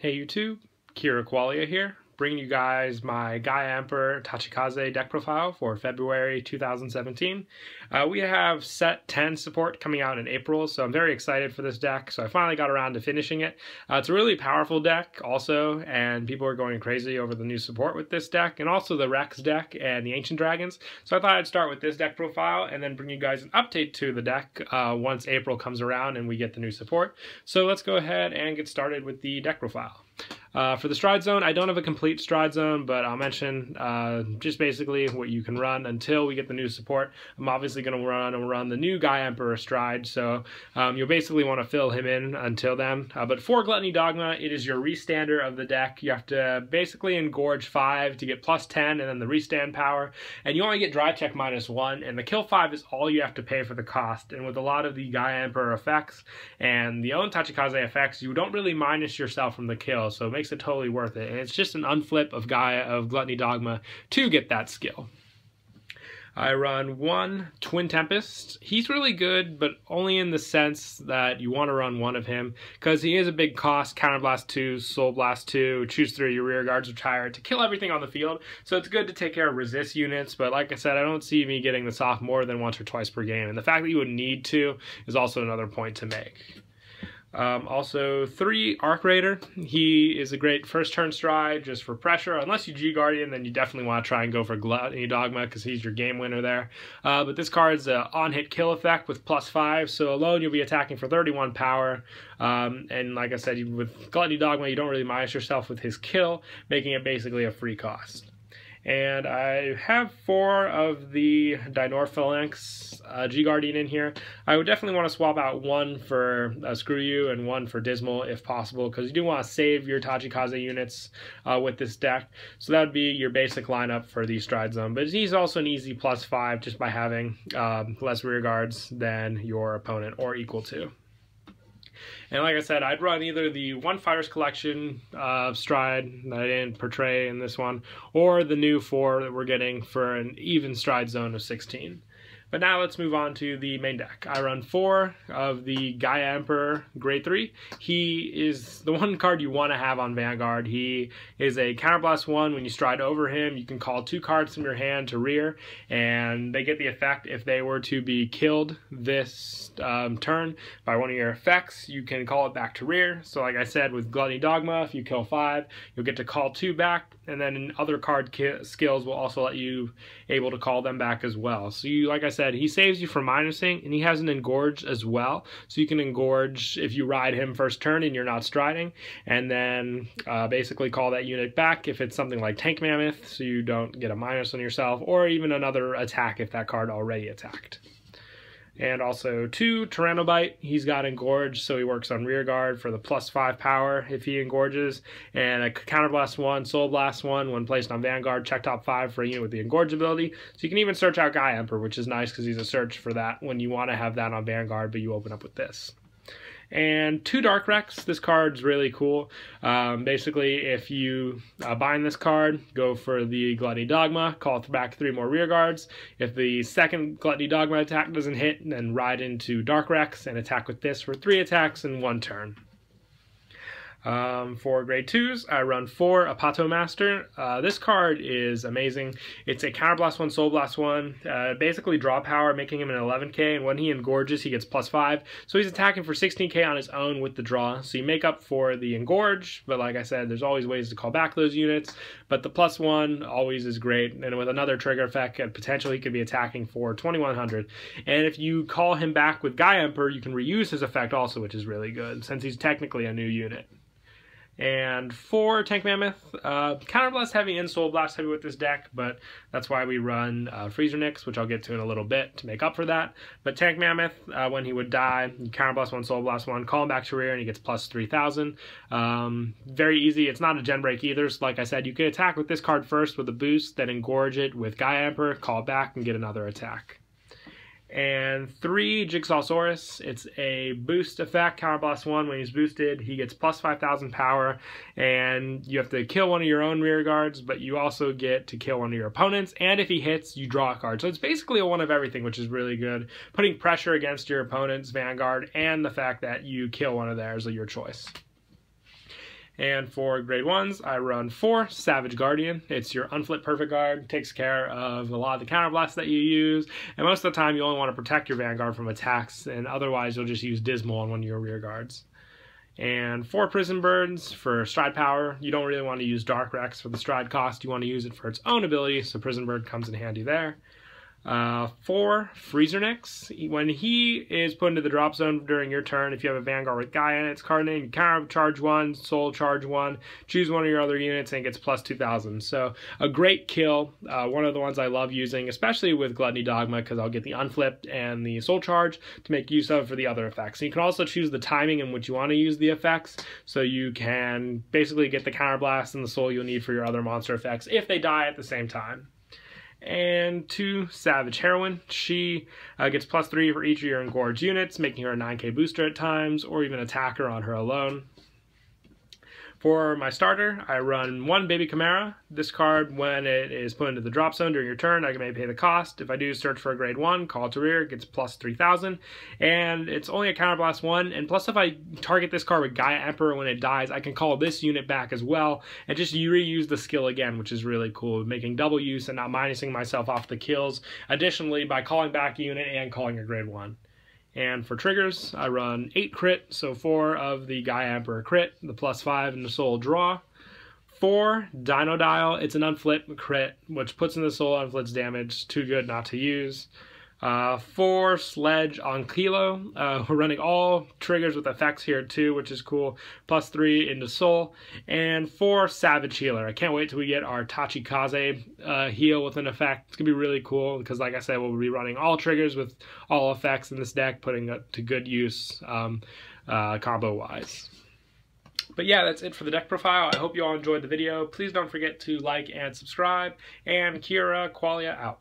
Hey YouTube, Kira Qualia here, bringing you guys my Gaia Emperor Tachikaze deck profile for February 2017. We have set 10 support coming out in April, so I'm very excited for this deck. So I finally got around to finishing it. It's a really powerful deck also, and people are going crazy over the new support with this deck, and also the Rex deck and the Ancient Dragons. So I thought I'd start with this deck profile and then bring you guys an update to the deck once April comes around and we get the new support. So let's go ahead and get started with the deck profile. For the stride zone, I don't have a complete stride zone, but I'll mention just basically what you can run until we get the new support. I'm obviously going to run the new Gaia Emperor stride, so you'll basically want to fill him in until then. But for Gluttony Dogma, it is your restander of the deck. You have to basically engorge 5 to get plus 10 and then the restand power, and you only get dry check -1, and the kill 5 is all you have to pay for the cost. And with a lot of the Gaia Emperor effects and the own Tachikaze effects, you don't really minus yourself from the kill, so it makes it totally worth it. And it's just an unflip of Gaia of Gluttony Dogma to get that skill. I run one Twin Tempest. He's really good, but only in the sense that you want to run one of him because he is a big cost. Counterblast 2, Soul Blast 2, choose 3 your rear guards retire to kill everything on the field. So it's good to take care of resist units, but like I said, I don't see me getting this off more than once or twice per game. And the fact that you would need to is also another point to make. Also 3 Arc Raider. He is a great first turn stride just for pressure. Unless you G-Guardian, then you definitely want to try and go for Gluttony Dogma because he's your game winner there. But this card's an on-hit kill effect with +5, so alone you'll be attacking for 31 power. And like I said, with Gluttony Dogma, you don't really minus yourself with his kill, making it basically a free cost. And I have 4 of the Dinorphalanx G-Guardian in here. I would definitely want to swap out 1 for Screw You and 1 for Dismal if possible, because you do want to save your Tachikaze units with this deck. So that would be your basic lineup for the Stride Zone. But he's also an easy +5 just by having less rear guards than your opponent or equal to. And like I said, I'd run either the One Fighters Collection stride that I didn't portray in this one, or the new 4 that we're getting for an even stride zone of 16. But now let's move on to the main deck. I run 4 of the Gaia Emperor Grade 3. He is the one card you want to have on Vanguard. He is a Counterblast 1. When you stride over him, you can call 2 cards from your hand to rear, and they get the effect if they were to be killed this turn by one of your effects. You can call it back to rear. So like I said, with Gluttony Dogma, if you kill 5, you'll get to call 2 back, and then other card skills will also let you able to call them back as well. So you, like I said, he saves you from minusing, and he has an engorge as well. So you can engorge if you ride him first turn and you're not striding, and then basically call that unit back if it's something like Tank Mammoth, so you don't get a minus on yourself, or even another attack if that card already attacked. And also 2 Tyrannobite. He's got engorge, so he works on rear guard for the +5 power if he engorges, and a Counterblast 1, Soul Blast 1 when placed on Vanguard, check top 5 for a unit with the engorge ability. So you can even search out Gaia Emperor, which is nice because he's a search for that when you want to have that on Vanguard, but you open up with this. And 2 Dark Rex. This card's really cool. Basically, if you bind this card, go for the Gluttony Dogma, call back 3 more rear guards. If the second Gluttony Dogma attack doesn't hit, then ride into Dark Rex and attack with this for 3 attacks in 1 turn. For grade 2s, I run 4 Apato Master. This card is amazing. It's a Counterblast 1, Soul Blast 1, basically draw power, making him an 11k, and when he engorges, he gets +5. So he's attacking for 16k on his own with the draw. So you make up for the engorge, but like I said, there's always ways to call back those units, but the +1 always is great, and with another trigger effect, potentially he could be attacking for 2100. And if you call him back with Gaia Emperor, you can reuse his effect also, which is really good, since he's technically a new unit. And 4 Tank Mammoth, Counterblast heavy and Soul Blast heavy with this deck, but that's why we run Freezer Nix, which I'll get to in a little bit to make up for that. But Tank Mammoth, when he would die, you Counterblast 1, Soul Blast 1, call him back to rear, and he gets +3000. Very easy. It's not a gen break either, so like I said, you can attack with this card first with a boost, then engorge it with Gaia Emperor, call back, and get another attack. And 3 Jigsawsaurus. It's a boost effect. Counterblast 1, when he's boosted, he gets +5000 power, and you have to kill one of your own rear guards, but you also get to kill one of your opponents, and if he hits, you draw a card. So it's basically a one of everything, which is really good, putting pressure against your opponent's Vanguard, and the fact that you kill one of theirs of your choice. And for grade 1s, I run 4 Savage Guardian. It's your unflip perfect guard, takes care of a lot of the counterblasts that you use, and most of the time you only want to protect your Vanguard from attacks, and otherwise you'll just use Dismal on one of your rear guards. And 4 Prison Birds for stride power. You don't really want to use Dark Rex for the stride cost, you want to use it for its own ability, so Prison Bird comes in handy there. 4 Freezer Nicks. When he is put into the drop zone during your turn, if you have a Vanguard with Gaia in its card name, you counter charge 1, soul charge 1, choose one of your other units, and it gets plus 2,000. So a great kill, one of the ones I love using, especially with Gluttony Dogma, because I'll get the unflipped and the soul charge to make use of for the other effects. And you can also choose the timing in which you want to use the effects, so you can basically get the counterblast and the soul you'll need for your other monster effects if they die at the same time. And 2 Savage Heroine. She gets plus 3 for each of your engorged units, making her a 9k booster at times, or even attacker on her alone. For my starter, I run 1 Baby Chimera. This card, when it is put into the drop zone during your turn, I may pay the cost. If I do search for a grade 1, call to rear, it gets plus 3,000. And it's only a counterblast 1. And plus, if I target this card with Gaia Emperor when it dies, I can call this unit back as well and just reuse the skill again, which is really cool, making double use and not minusing myself off the kills. Additionally, by calling back a unit and calling a grade 1. And for triggers, I run 8 crit, so 4 of the Gaia Emperor crit, the plus 5 and the soul draw. 4 Dino Dial, it's an unflip crit, which puts in the soul unflips damage, too good not to use. 4 Sledge on Kilo, we're running all triggers with effects here too, which is cool, plus 3 into soul. And 4 Savage Healer, I can't wait till we get our Tachikaze heal with an effect. It's gonna be really cool, because like I said, we'll be running all triggers with all effects in this deck, putting it to good use combo wise. But yeah, that's it for the deck profile. I hope you all enjoyed the video. Please don't forget to like and subscribe, and Kira Qualia out.